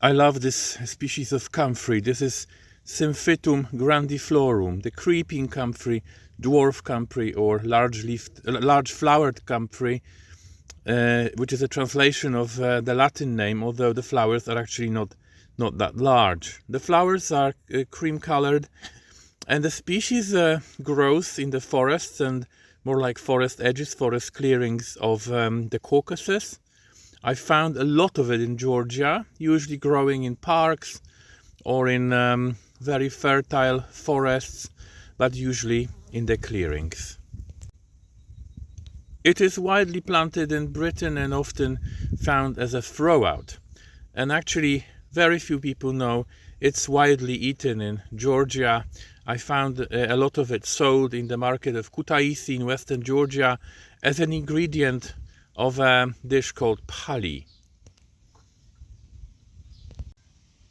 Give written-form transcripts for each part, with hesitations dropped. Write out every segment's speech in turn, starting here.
I love this species of comfrey. This is Symphytum grandiflorum, the creeping comfrey, dwarf comfrey, or large flowered comfrey, which is a translation of the Latin name, although the flowers are actually not that large. The flowers are cream colored, and the species grows in the forests and more like forest edges, forest clearings of the Caucasus. I found a lot of it in Georgia, usually growing in parks or in very fertile forests, but usually in the clearings. It is widely planted in Britain and often found as a throwout. And actually, very few people know it's widely eaten in Georgia. I found a lot of it sold in the market of Kutaisi in western Georgia as an ingredient of a dish called pali.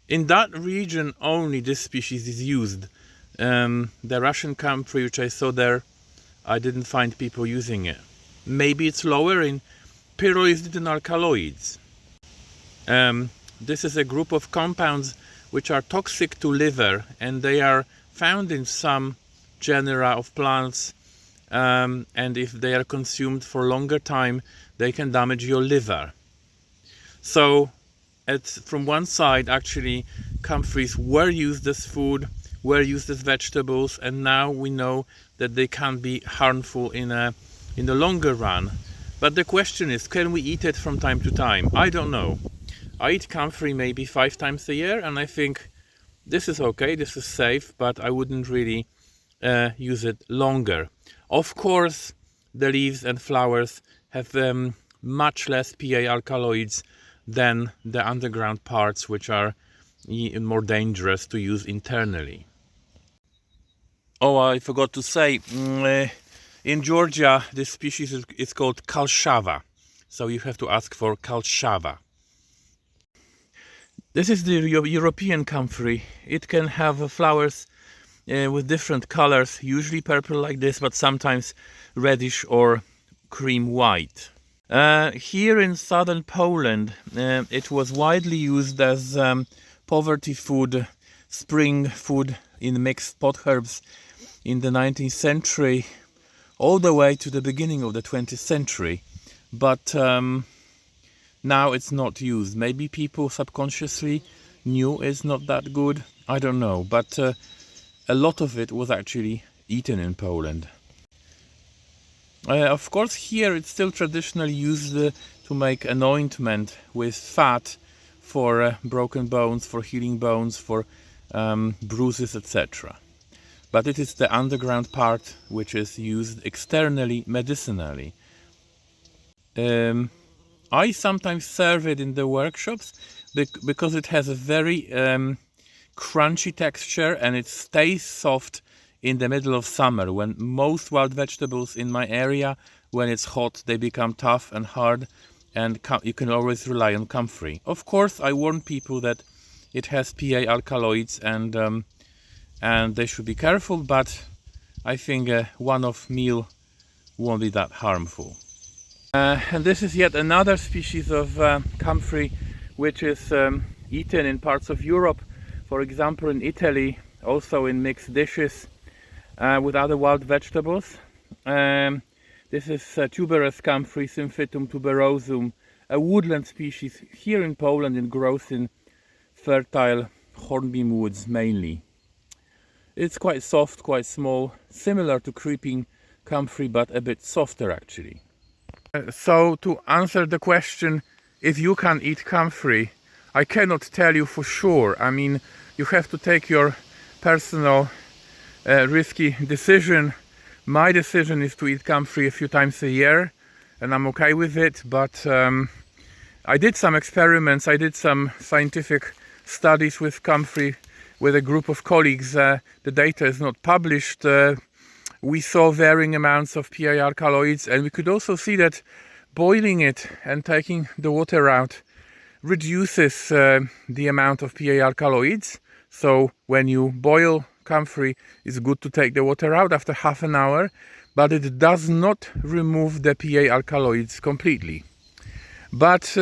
In that region only this species is used. The Russian comfrey which I saw there, I didn't find people using it. Maybe it's lower in pyrrolizidine alkaloids. This is a group of compounds which are toxic to liver, and they are found in some genera of plants, and if they are consumed for a longer time, they can damage your liver. So from one side, actually, comfreys were used as food, were used as vegetables, and now we know that they can be harmful in the longer run. But the question is, can we eat it from time to time? I don't know. I eat comfrey maybe 5 times a year, and I think this is okay, this is safe, but I wouldn't really use it longer. Of course, the leaves and flowers have much less PA alkaloids than the underground parts, which are more dangerous to use internally. Oh, I forgot to say, in Georgia, this species is called kalshava, so you have to ask for kalshava. This is the European comfrey. It can have flowers with different colors, usually purple like this, but sometimes reddish or cream white. Here in southern Poland, it was widely used as poverty food, spring food in mixed potherbs in the 19th century, all the way to the beginning of the 20th century. But now it's not used. Maybe people subconsciously knew it's not that good. I don't know. But a lot of it was actually eaten in Poland. Of course, here it's still traditionally used to make an ointment with fat for broken bones, for healing bones, for bruises, etc. But it is the underground part which is used externally, medicinally. I sometimes serve it in the workshops because it has a very crunchy texture, and it stays soft in the middle of summer, when most wild vegetables in my area, when it's hot, they become tough and hard, and you can always rely on comfrey. Of course, I warn people that it has PA alkaloids, and they should be careful, but I think a one-off meal won't be that harmful. And this is yet another species of comfrey which is eaten in parts of Europe, for example in Italy, also in mixed dishes with other wild vegetables. This is tuberous comfrey, Symphytum tuberosum, a woodland species. Here in Poland it grows in fertile hornbeam woods mainly. It's quite soft, quite small, similar to creeping comfrey, but a bit softer actually. So to answer the question if you can eat comfrey, I cannot tell you for sure. I mean, you have to take your personal risky decision. My decision is to eat comfrey a few times a year, and I'm okay with it. But I did some experiments, I did some scientific studies with comfrey with a group of colleagues. The data is not published. We saw varying amounts of PA alkaloids, and we could also see that boiling it and taking the water out reduces the amount of PA alkaloids. So when you boil comfrey, it's good to take the water out after half an hour, but it does not remove the PA alkaloids completely. But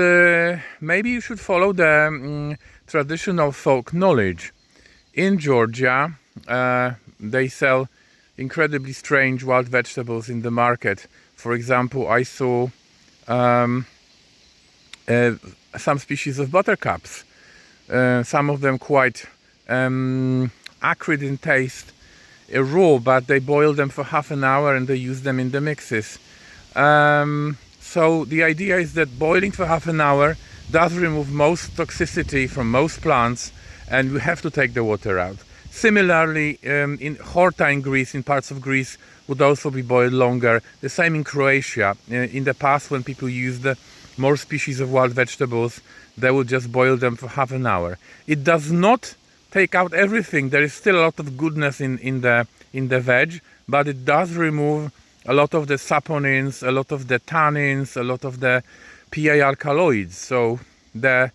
maybe you should follow the traditional folk knowledge. In Georgia, they sell incredibly strange wild vegetables in the market. For example, I saw some species of buttercups, some of them quite acrid in taste, raw, but they boil them for half an hour and they use them in the mixes. So the idea is that boiling for half an hour does remove most toxicity from most plants, and we have to take the water out. Similarly, in horta in Greece, in parts of Greece, would also be boiled longer. The same in Croatia. In the past, when people used more species of wild vegetables, they would just boil them for half an hour. It does not take out everything. There is still a lot of goodness in the veg, but it does remove a lot of the saponins, a lot of the tannins, a lot of the PA alkaloids. So the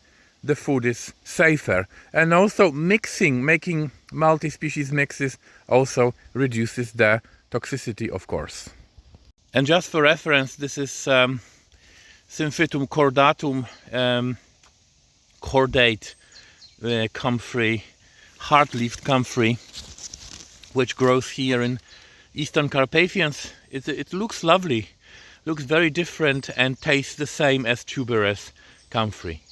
food is safer. And also making multi-species mixes also reduces the toxicity, of course. And just for reference, this is Symphytum cordatum, cordate comfrey, hard-leaved comfrey, which grows here in Eastern Carpathians. It looks lovely, looks very different and tastes the same as tuberous comfrey.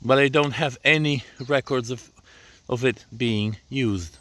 But I don't have any records of it being used.